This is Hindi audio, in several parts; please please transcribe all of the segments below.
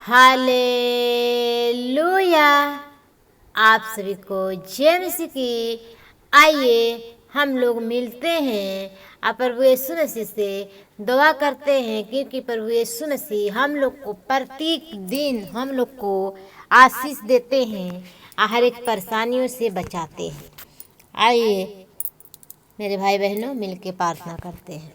हालेलुया। आप सभी को जय मसीह की। आइए हम लोग मिलते हैं और प्रभु यीशु मसीह से दुआ करते हैं, क्योंकि प्रभु यीशु मसीह हम लोग को प्रत्येक दिन हम लोग को आशीष देते हैं और हर एक परेशानियों से बचाते हैं। आइए मेरे भाई बहनों मिलके प्रार्थना करते हैं।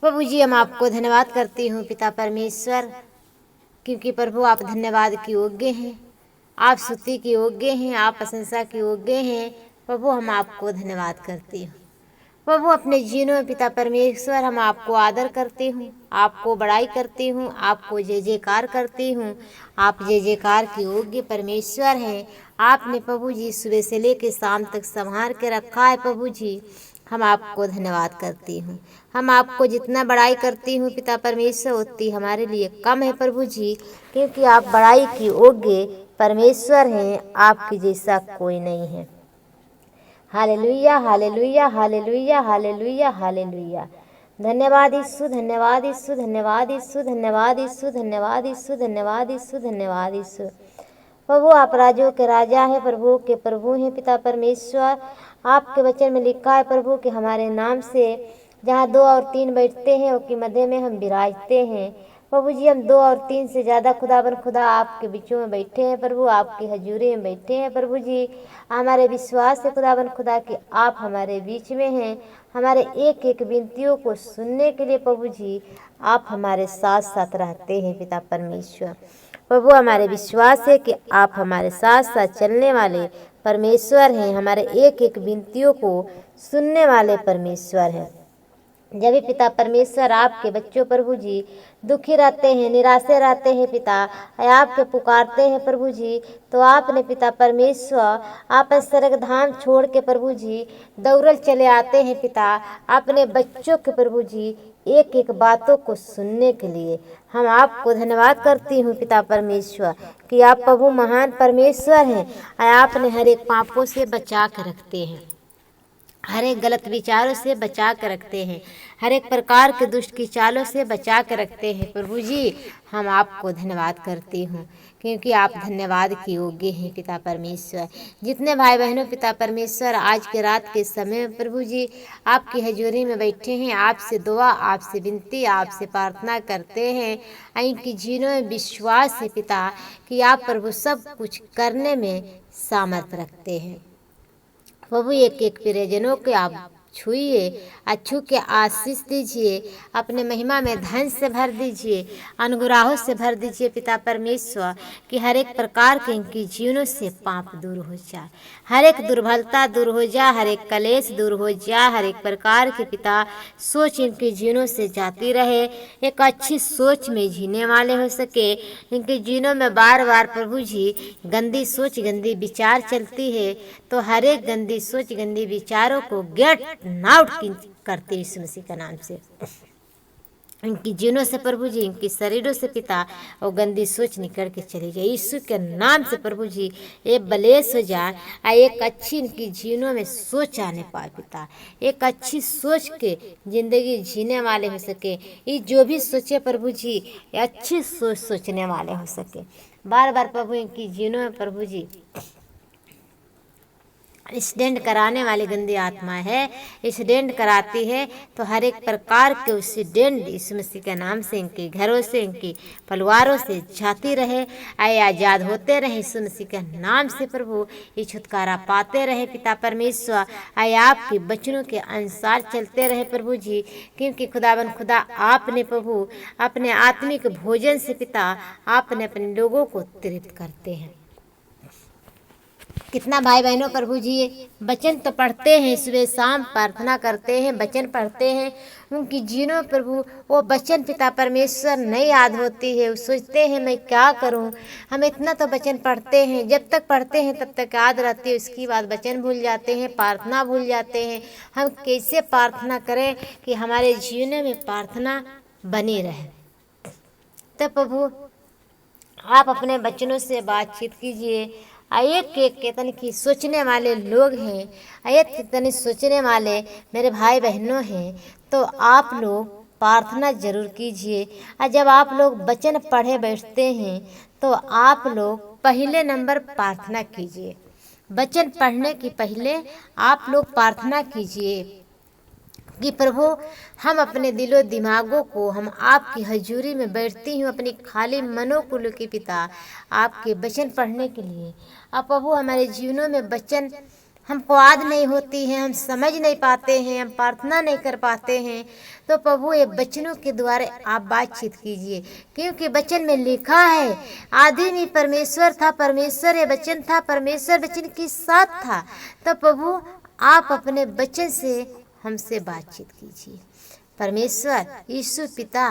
प्रभु जी, हम आपको धन्यवाद करती हूँ पिता परमेश्वर, क्योंकि प्रभु आप धन्यवाद के योग्य हैं, आप स्तुति के योग्य हैं, आप प्रशंसा के योग्य हैं। प्रभु हम आपको धन्यवाद करती हूँ। प्रभु अपने जीवन में पिता परमेश्वर हम आपको आदर करती हूँ, आपको बड़ाई करती हूँ, आपको जय जयकार करती हूँ। आप जय जयकार के योग्य परमेश्वर हैं। आपने प्रभु जी सुबह से लेकर शाम तक संभाल के रखा है। प्रभु जी हम आपको धन्यवाद करती हूँ। हम आपको जितना बड़ाई करती हूँ पिता परमेश्वर उतनी हमारे लिए कम है प्रभु जी, क्योंकि आप बड़ाई की योग्य परमेश्वर हैं, आपकी जैसा कोई नहीं है। Hallelujah hallelujah hallelujah hallelujah hallelujah. धन्यवाद यीशु, धन्यवाद यीशु, धन्यवाद यीशु, धन्यवाद यीशु, धन्यवाद यीशु, धन्यवाद यीशु, धन्यवाद यीशु। प्रभु आप राजों के राजा हैं, प्रभु के प्रभु हैं पिता परमेश्वर। आपके वचन में लिखा है प्रभु कि हमारे नाम से जहाँ 2 और 3 बैठते हैं उसके मध्य में हम विराजते हैं। प्रभु जी हम 2 और 3 से ज़्यादा खुदाबन खुदा आपके बीचों में बैठे हैं प्रभु, आपकी हजूरी में बैठे हैं प्रभु जी। हमारे विश्वास है खुदाबन खुदा कि आप हमारे बीच में हैं। हमारे एक एक विनतियों को सुनने के लिए प्रभु जी आप हमारे साथ साथ रहते हैं पिता परमेश्वर। प्रभु हमारे विश्वास है कि आप हमारे साथ साथ चलने वाले परमेश्वर हैं, हमारे एक एक विनतियों को सुनने वाले परमेश्वर हैं। जब भी पिता परमेश्वर आपके बच्चों प्रभु जी दुखी रहते हैं, निराशे रहते हैं पिता, आपके पुकारते हैं प्रभु जी, तो आपने पिता परमेश्वर आप स्वर्ग धाम छोड़ के प्रभु जी दौड़ल चले आते हैं पिता अपने बच्चों के प्रभु जी एक एक बातों को सुनने के लिए। हम आपको धन्यवाद करती हूँ पिता परमेश्वर कि आप प्रभु महान परमेश्वर हैं और आपने हर एक पापों से बचा के रखते हैं, हर एक गलत विचारों से बचा कर रखते हैं, हर एक प्रकार के दुष्ट की चालों से बचा कर रखते हैं प्रभु जी। हम आपको धन्यवाद करती हूँ, क्योंकि आप धन्यवाद के योग्य हैं पिता परमेश्वर। जितने भाई बहनों पिता परमेश्वर आज के रात के समय में प्रभु जी आपकी हजूरी में बैठे हैं, आपसे दुआ, आपसे विनती, आपसे प्रार्थना करते हैं। इनकी जीनों में विश्वास है पिता कि आप प्रभु सब कुछ करने में सामर्थ रखते हैं। प्रभु एक एक प्रियजनों के आप छुइए, अच्छू के आशीष दीजिए, अपने महिमा में धन से भर दीजिए, अनुग्रहों से भर दीजिए पिता परमेश्वर, कि हर एक प्रकार के इनकी जीवनों से पाप दूर हो जाए, हर एक दुर्बलता दूर हो जाए, हर एक कलेश दूर हो जाए, हर एक प्रकार के पिता सोच इनके जीवनों से जाती रहे, एक अच्छी सोच में जीने वाले हो सके। इनके जीवनों में बार बार प्रभु जी गंदी सोच गंदी विचार चलती है, तो हर एक गंदी सोच गंदी विचारों को गेट आउट करते यीशु मसीह का नाम से। इनकी जीवनों से प्रभु जी, इनके शरीरों से पिता और गंदी सोच निकल के चली जाए यीशु के नाम से प्रभु जी। ये बलेस हो जाए और एक अच्छी इनकी जीवनों में सोच आने पाए पिता, एक अच्छी सोच के जिंदगी जीने वाले हो सके। ये जो भी सोचे प्रभु जी अच्छी सोच सोचने वाले हो सके। बार बार प्रभु इनकी जीवनों में प्रभु जी एक्सीडेंट कराने वाली गंदी आत्मा है, एक्सीडेंट कराती है, तो हर एक प्रकार के एक्सीडेंट यीशु मसीह के नाम से इनके घरों से इनके परिवारों से जाती रहे, आए आज़ाद होते रहे यीशु मसीह के नाम से। प्रभु ये छुटकारा पाते रहे पिता परमेश्वर, आए आपके वचनों के अनुसार चलते रहे प्रभु जी, क्योंकि खुदावन खुदा आपने प्रभु अपने आत्मिक भोजन से पिता आपने अपने लोगों को तृप्त करते हैं। कितना भाई बहनों प्रभु जी वचन तो पढ़ते हैं, सुबह शाम प्रार्थना करते हैं, वचन पढ़ते हैं, उनकी जीनों प्रभु वो वचन पिता परमेश्वर नहीं याद होती है। वो सोचते हैं मैं क्या करूं। हम इतना तो वचन पढ़ते हैं, जब तक पढ़ते हैं तब तक याद रहती है, उसके बाद वचन भूल जाते हैं, प्रार्थना भूल जाते हैं। हम कैसे प्रार्थना करें कि हमारे जीवन में प्रार्थना बनी रहे। तो प्रभु आप अपने बच्चों से बातचीत कीजिए। एक एक केतन की सोचने वाले लोग हैं, एक कितने सोचने वाले मेरे भाई बहनों हैं, तो आप लोग प्रार्थना जरूर कीजिए। और जब आप लोग वचन पढ़े बैठते हैं तो आप लोग पहले नंबर प्रार्थना कीजिए। वचन पढ़ने की पहले आप लोग प्रार्थना कीजिए कि प्रभु हम अपने दिलो दिमागों को हम आपकी हजूरी में बैठती हूँ अपनी खाली मनों को लेके पिता आपके वचन पढ़ने के लिए। अब प्रभु हमारे जीवनों में वचन हमको याद नहीं होती है, हम समझ नहीं पाते हैं, हम प्रार्थना नहीं कर पाते हैं, तो प्रभु ये वचनों के द्वारा आप बातचीत कीजिए। क्योंकि वचन में लिखा है आदि में परमेश्वर था, परमेश्वर ये वचन था, परमेश्वर वचन के साथ था। तो प्रभु आप अपने वचन से हमसे बातचीत कीजिए। परमेश्वर यीशु पिता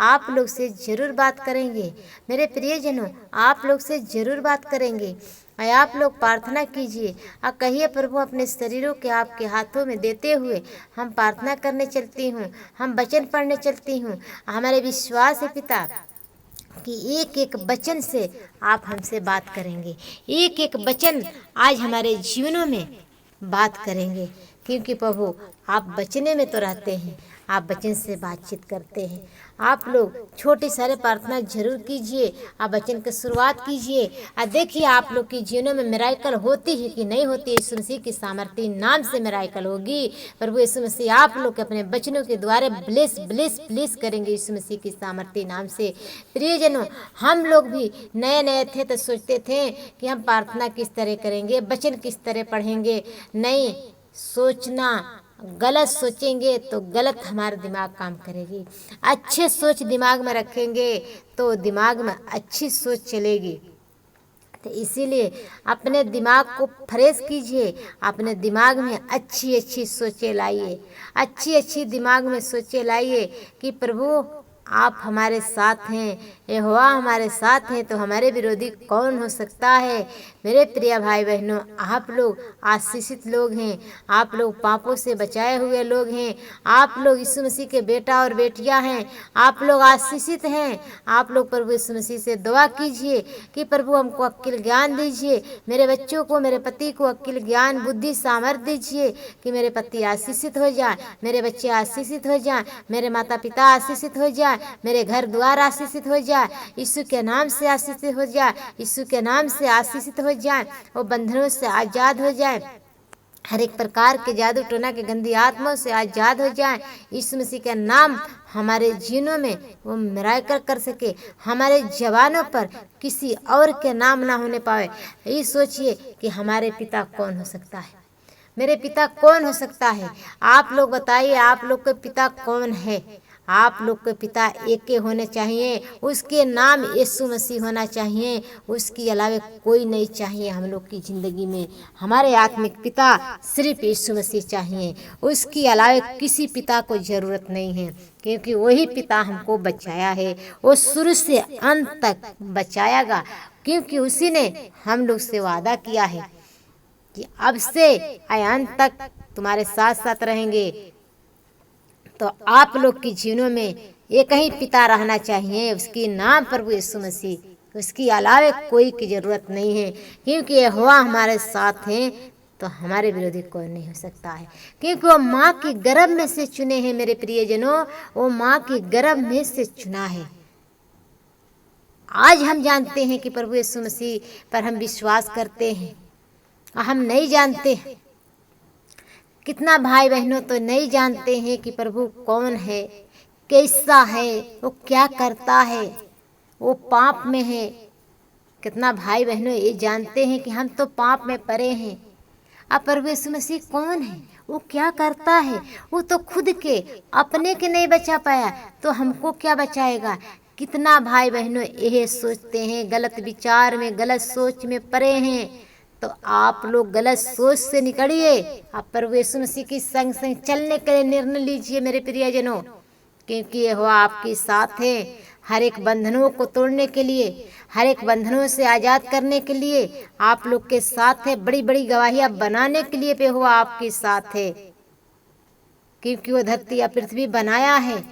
आप लोग से जरूर बात करेंगे। मेरे प्रियजनों आप लोग से जरूर बात करेंगे। और आप लोग प्रार्थना कीजिए और कहिए प्रभु अपने शरीरों के आपके हाथों में देते हुए हम प्रार्थना करने चलती हूँ, हम वचन पढ़ने चलती हूँ। हमारे विश्वास है पिता कि एक एक वचन से आप हमसे बात करेंगे, एक एक वचन आज हमारे जीवनों में बात करेंगे। क्योंकि प्रभु आप वचने में तो रहते हैं, आप वचन से बातचीत करते हैं। आप लोग छोटे सारे प्रार्थना जरूर कीजिए, आप वचन की शुरुआत कीजिए और देखिए आप लोग के जीवनों में मिराकल होती है कि नहीं होती। यीशु मसीह की सामर्थ्य नाम से मिराकल होगी। प्रभु यीशु मसीह आप लोग के अपने वचनों के द्वारा ब्लेस ब्लेस ब्लेस करेंगे यीशु मसीह की सामर्थ्य नाम से। प्रियजनों हम लोग भी नए नए थे तो सोचते थे कि हम प्रार्थना किस तरह करेंगे, वचन किस तरह पढ़ेंगे। नहीं सोचना, गलत सोचेंगे तो गलत हमारा दिमाग काम करेगी। अच्छे सोच दिमाग में रखेंगे तो दिमाग में अच्छी सोच चलेगी। तो इसीलिए अपने दिमाग को फ्रेश कीजिए, अपने दिमाग में अच्छी अच्छी सोचें लाइए, अच्छी अच्छी दिमाग में सोचें लाइए कि प्रभु आप हमारे साथ हैं, यहोवा हमारे साथ हैं तो हमारे विरोधी कौन हो सकता है। मेरे प्रिय भाई बहनों आप लोग आशीषित लोग हैं, आप लोग पापों से बचाए हुए लोग हैं, आप लोग यीशु मसीह के बेटा और बेटियां हैं, आप लोग आशीषित हैं। आप लोग प्रभु यीशु मसीह से दुआ कीजिए कि प्रभु हमको अक्ल ज्ञान दीजिए, मेरे बच्चों को मेरे पति को अक्ल ज्ञान बुद्धि सामर्थ्य दीजिए कि मेरे पति आशीषित हो जाए, मेरे बच्चे आशीषित हो जाए, मेरे माता पिता आशीषित हो जाए, मेरे घर द्वार आशीषित हो जाए, यीशु के नाम से आशीषित हो जाए, यीशु के नाम से आशीषित हो जाए, वो बंधनों से आज़ाद हो जाए, हर एक प्रकार के जादू टोना के गंदी आत्माओं से आज़ाद हो जाए। यीशु मसीह का नाम हमारे जीवनों में वो मिराकल कर सके, हमारे जवानों पर किसी और के नाम ना होने पाए। ये सोचिए कि हमारे पिता कौन हो सकता है, मेरे पिता कौन हो सकता है। आप लोग बताइए आप लोग के पिता कौन है। आप लोग के पिता एक के होने चाहिए, उसके नाम यीशु मसीह होना चाहिए, उसके अलावा कोई नहीं चाहिए हम लोग की ज़िंदगी में। हमारे आत्मिक पिता सिर्फ यीशु मसीह चाहिए, उसके अलावा किसी पिता को ज़रूरत नहीं है। क्योंकि वही पिता हमको बचाया है, वो शुरू से अंत तक बचाएगा। क्योंकि उसी ने हम लोग से वादा किया है कि अब से अंत तक तुम्हारे साथ साथ रहेंगे। तो आप लोग के जीवनों में एक ही पिता रहना चाहिए, उसकी नाम प्रभु यीशु मसीह, उसकी अलावा कोई की ज़रूरत नहीं है। क्योंकि यहोवा हमारे साथ हैं तो हमारे विरोधी कोई नहीं हो सकता है। क्योंकि वो माँ की गर्भ में से चुने हैं। मेरे प्रियजनों वो माँ की गर्भ में से चुना है। आज हम जानते हैं कि प्रभु यीशु मसीह पर हम विश्वास करते हैं, हम नहीं जानते कितना भाई बहनों तो नहीं जानते हैं कि प्रभु कौन है, कैसा है, वो क्या करता है, वो पाप में है। कितना भाई बहनों ये जानते हैं कि हम तो पाप में पड़े हैं। अब प्रभु यीशु मसीह कौन है, वो क्या करता है, वो तो खुद के अपने के नहीं बचा पाया तो हमको क्या बचाएगा। कितना भाई बहनों यह सोचते हैं, गलत विचार में गलत सोच में पड़े हैं। तो आप लोग गलत सोच से निकलिए, आप प्रभु यीशु मसीह की संग संग चलने के लिए निर्णय लीजिए मेरे प्रियजनों। क्योंकि यहोवा आपके साथ है हर एक बंधनों को तोड़ने के लिए, हर एक बंधनों से आज़ाद करने के लिए आप लोग के साथ है। बड़ी बड़ी गवाहियाँ बनाने के लिए यहोवा आपके साथ है। क्योंकि वो धरती या पृथ्वी बनाया है।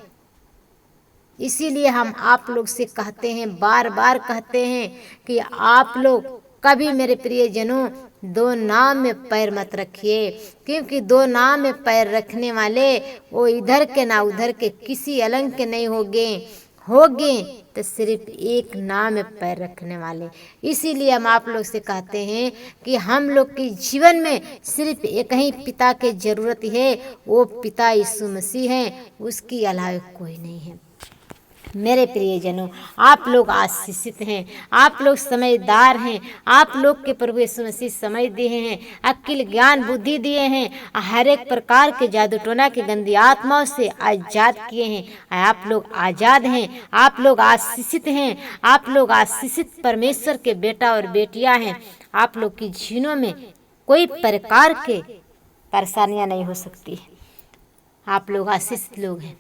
इसीलिए हम आप लोग से कहते हैं, बार बार कहते हैं कि आप लोग कभी मेरे प्रियजनों दो नाव में पैर मत रखिए, क्योंकि दो नाव में पैर रखने वाले वो इधर के ना उधर के किसी अलंग के नहीं होगे तो सिर्फ एक नाव में पैर रखने वाले। इसीलिए हम आप लोग से कहते हैं कि हम लोग के जीवन में सिर्फ एक ही पिता की ज़रूरत है, वो पिता यीशु मसीह हैं, उसकी अलावा कोई नहीं है। मेरे प्रियजनों, आप लोग आशीषित हैं, आप लोग समझदार हैं, आप लोग के प्रभु यीशु मसीह समझ दिए हैं, अक्ल ज्ञान बुद्धि दिए हैं, हर एक प्रकार के जादू टोना की गंदी आत्माओं से आज़ाद किए हैं। आप लोग आज़ाद हैं, आप लोग आशीषित हैं, आप लोग आशीषित परमेश्वर के बेटा और बेटियां हैं। आप लोग की जीवनों में कोई प्रकार के परेशानियां नहीं हो सकती। आप लोग आशीषित लोग हैं।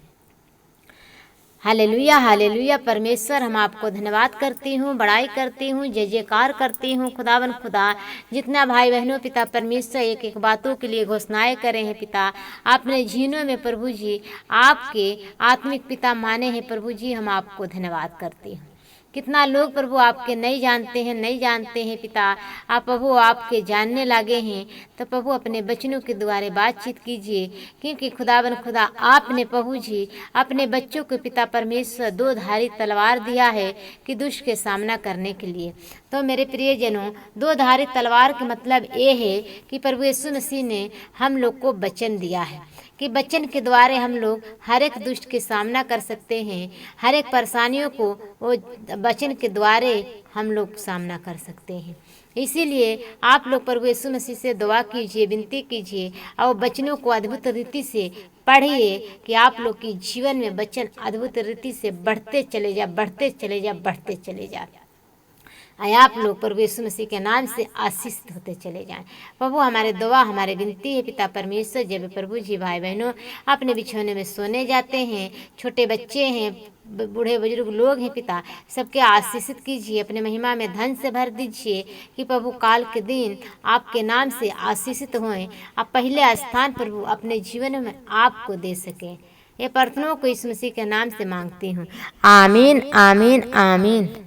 Hallelujah hallelujah. परमेश्वर, हम आपको धन्यवाद करती हूँ, बड़ाई करती हूँ, जय जयकार करती हूँ। खुदावन खुदा, जितना भाई बहनों पिता परमेश्वर एक एक बातों के लिए घोषणाएं करे हैं पिता, आपने जीवनों में प्रभु जी आपके आत्मिक पिता माने हैं प्रभु जी, हम आपको धन्यवाद करती हूँ। कितना लोग प्रभु आपके नहीं जानते हैं पिता, आप प्रभु आपके जानने लगे हैं, तो प्रभु अपने बच्चों के द्वारा बातचीत कीजिए, क्योंकि खुदावन खुदा आपने प्रभु जी अपने बच्चों को पिता परमेश्वर दो धारी तलवार दिया है कि दुष्ट के सामना करने के लिए। तो मेरे प्रियजनों, दो धारी तलवार का मतलब ये है कि प्रभु यीशु मसीह ने हम लोग को वचन दिया है कि वचन के द्वारा हम लोग हर एक दुष्ट के सामना कर सकते हैं, हर एक परेशानियों को वो वचन के द्वारा हम लोग सामना कर सकते हैं। इसीलिए आप लोग प्रभु यीशु मसीह से दुआ कीजिए, विनती कीजिए और वचनों को अद्भुत रीति से पढ़िए कि आप लोग की जीवन में वचन अद्भुत रीति से बढ़ते चले जा। आप लोग प्रभु यीशु मसीह के नाम से आशीषित होते चले जाएं। प्रभु, हमारे दुआ हमारे विनती है पिता परमेश्वर, जब प्रभु जी भाई बहनों अपने बिछौने में सोने जाते हैं, छोटे बच्चे हैं, बूढ़े बुजुर्ग लोग हैं पिता, सबके आशीषित कीजिए, अपने महिमा में धन से भर दीजिए कि प्रभु काल के दिन आपके नाम से आशीषित होएं, आप पहले स्थान प्रभु अपने जीवन में आपको दे सकें। ये प्रार्थनाओं को यीशु मसीह के नाम से मांगती हूँ। आमीन आमीन आमीन।